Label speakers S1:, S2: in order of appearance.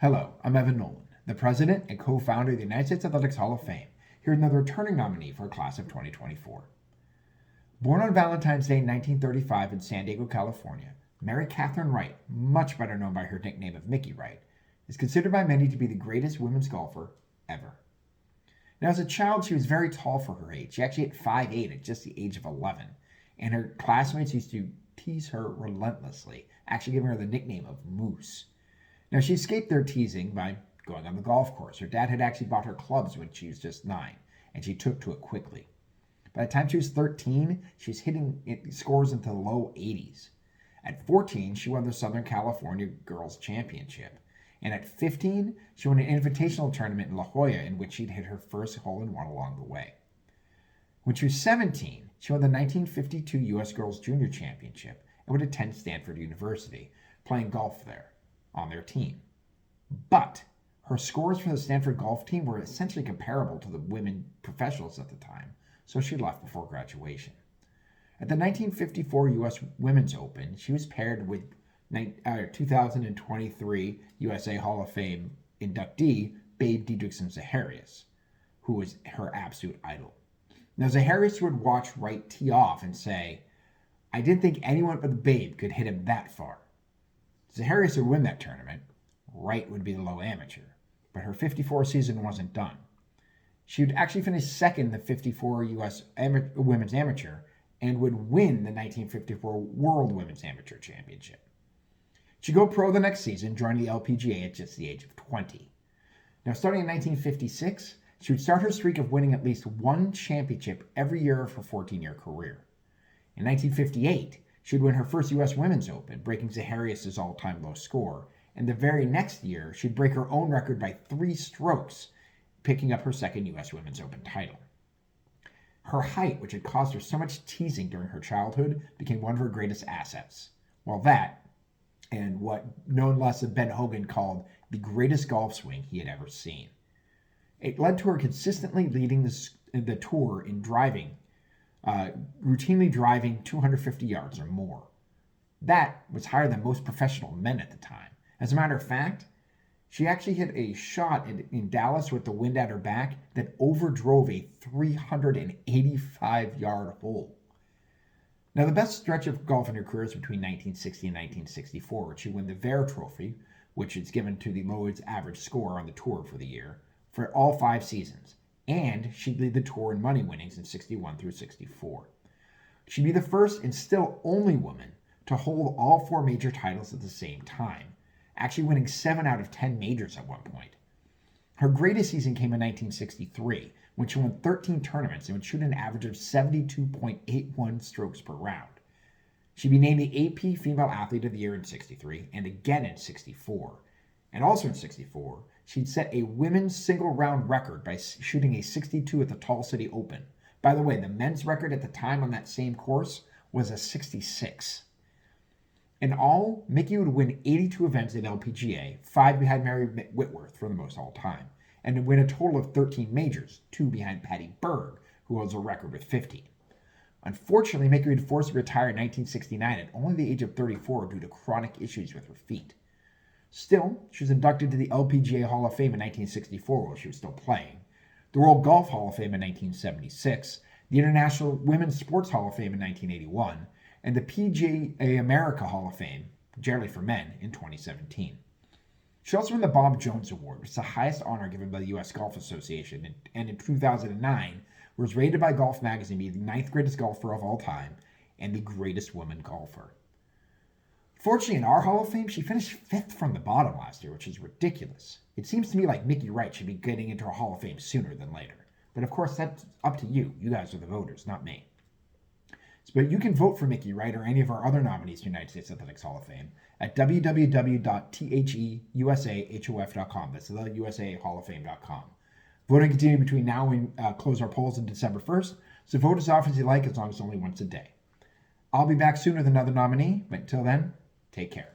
S1: Hello, I'm Evan Nolan, the president and co-founder of the United States Athletics Hall of Fame, here with another returning nominee for a class of 2024. Born on Valentine's Day in 1935 in San Diego, California, Mary Catherine Wright, much better known by her nickname of Mickey Wright, is considered by many to be the greatest women's golfer ever. Now, as a child, she was very tall for her age. She actually hit 5'8" at just the age of 11, and her classmates used to tease her relentlessly, actually giving her the nickname of Moose. Now, she escaped their teasing by going on the golf course. Her dad had actually bought her clubs when she was just 9, and she took to it quickly. By the time she was 13, she was hitting scores into the low 80s. At 14, she won the Southern California Girls Championship. And at 15, she won an invitational tournament in La Jolla in which she'd hit her first hole-in-one along the way. When she was 17, she won the 1952 U.S. Girls Junior Championship and would attend Stanford University, playing golf there on their team. But her scores for the Stanford golf team were essentially comparable to the women professionals at the time, so she left before graduation. At the 1954 U.S. Women's Open, she was paired with 2023 USA Hall of Fame inductee Babe Didrikson-Zaharias, who was her absolute idol. Now, Zaharias would watch Wright tee off and say, "I didn't think anyone but the Babe could hit him that far." Zaharias would win that tournament. Wright would be the low amateur, but her 54 season wasn't done. She would actually finish second in the 54 U.S. Women's Amateur and would win the 1954 World Women's Amateur Championship. She'd go pro the next season, joining the LPGA at just the age of 20. Now, starting in 1956, she would start her streak of winning at least one championship every year of her 14-year career. In 1958, she would win her first U.S. Women's Open, breaking Zaharias' all-time low score, and the very next year, she'd break her own record by 3 strokes, picking up her second U.S. Women's Open title. Her height, which had caused her so much teasing during her childhood, became one of her greatest assets. While that, and what no less than Ben Hogan called the greatest golf swing he had ever seen. It led to her consistently leading the tour in driving, routinely driving 250 yards or more. That was higher than most professional men at the time. As a matter of fact, she actually hit a shot in Dallas with the wind at her back that overdrove a 385-yard hole. Now, the best stretch of golf in her career is between 1960 and 1964, when she won the Vare Trophy, which is given to the lowest average score on the tour for the year, for all 5 seasons. And she'd lead the tour in money winnings in 61 through 64. She'd be the first and still only woman to hold all 4 major titles at the same time, actually winning 7 out of 10 majors at one point. Her greatest season came in 1963, when she won 13 tournaments and would shoot an average of 72.81 strokes per round. She'd be named the AP Female Athlete of the Year in 63 and again in 64. And also in 64, she'd set a women's single-round record by shooting a 62 at the Tall City Open. By the way, the men's record at the time on that same course was a 66. In all, Mickey would win 82 events at LPGA, 5 behind Mary Whitworth for the most all time, and would win a total of 13 majors, 2 behind Patty Berg, who holds a record with 15. Unfortunately, Mickey would forced to retire in 1969 at only the age of 34 due to chronic issues with her feet. Still, she was inducted to the LPGA Hall of Fame in 1964 while she was still playing, the World Golf Hall of Fame in 1976, the International Women's Sports Hall of Fame in 1981, and the PGA America Hall of Fame, generally for men, in 2017. She also won the Bob Jones Award, which is the highest honor given by the U.S. Golf Association, and in 2009 was rated by Golf Magazine to be the 9th greatest golfer of all time and the greatest woman golfer. Fortunately, in our Hall of Fame, she finished 5th from the bottom last year, which is ridiculous. It seems to me like Mickey Wright should be getting into a Hall of Fame sooner than later. But of course, that's up to you. You guys are the voters, not me. But you can vote for Mickey Wright or any of our other nominees to the United States Athletics Hall of Fame at www.theusahof.com. That's the USAHallOfFame.com. Voting continues between now and close our polls on December 1st, so vote as often as you like, as long as only once a day. I'll be back soon with another nominee, but until then, take care.